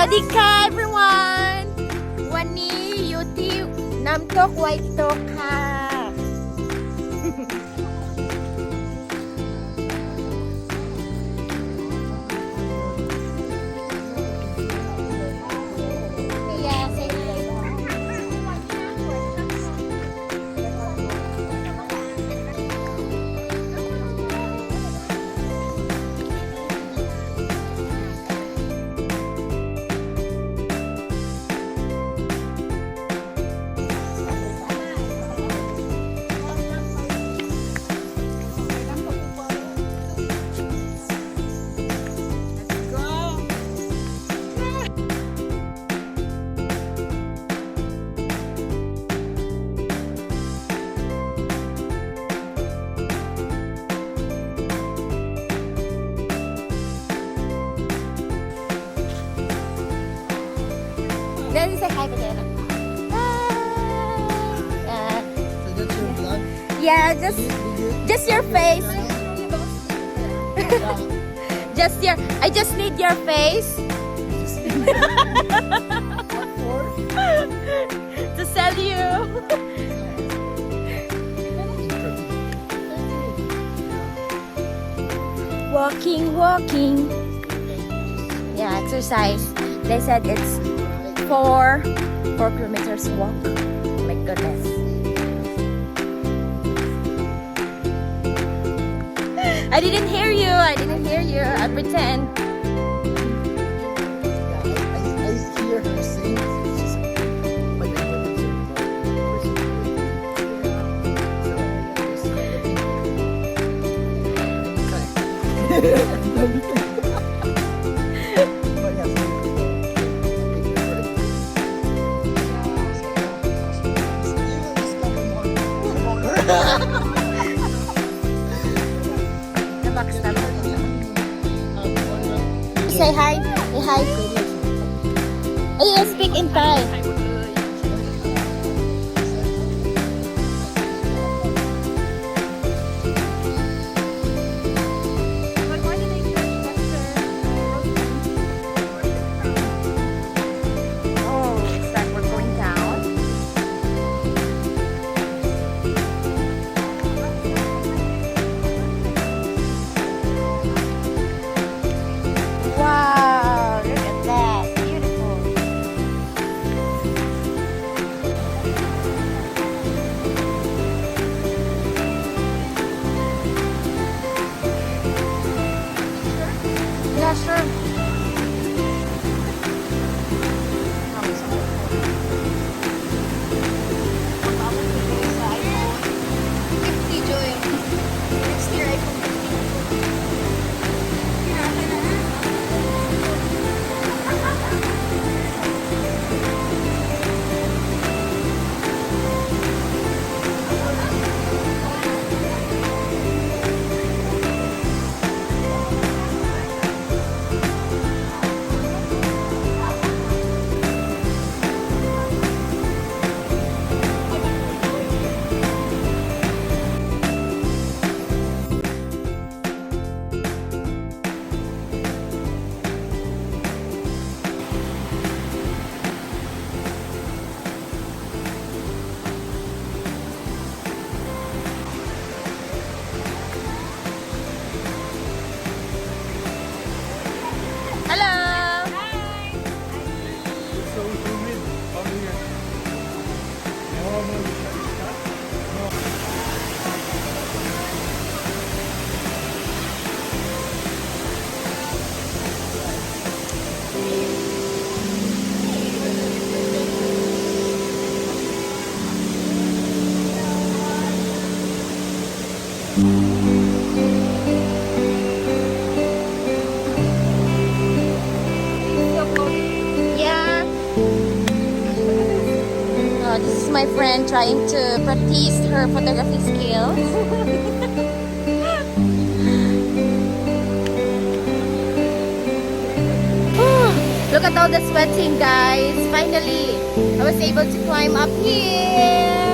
วัสดีค่ะ everyone วันนี้อยู่ที่น้ำตกไวตกค่ะ Then say hi again. So that's your vlog? Yeah, just your face. Just your. I just need your face What for? to sell you. Walking. Yeah, exercise. They said it's 4 kilometers walk. My goodness. I didn't hear you. I pretend. Yeah, I hear her sing. But I Say hi. Say hi. I speak in Thai. Oh, looks like we're going down. Wow, look at that. Beautiful. Yeah, sure. Hello. so humid out here. Yeah. Oh, this is my friend trying to practice her photography skills. Look at all the sweating, guys. Finally, I was able to climb up here.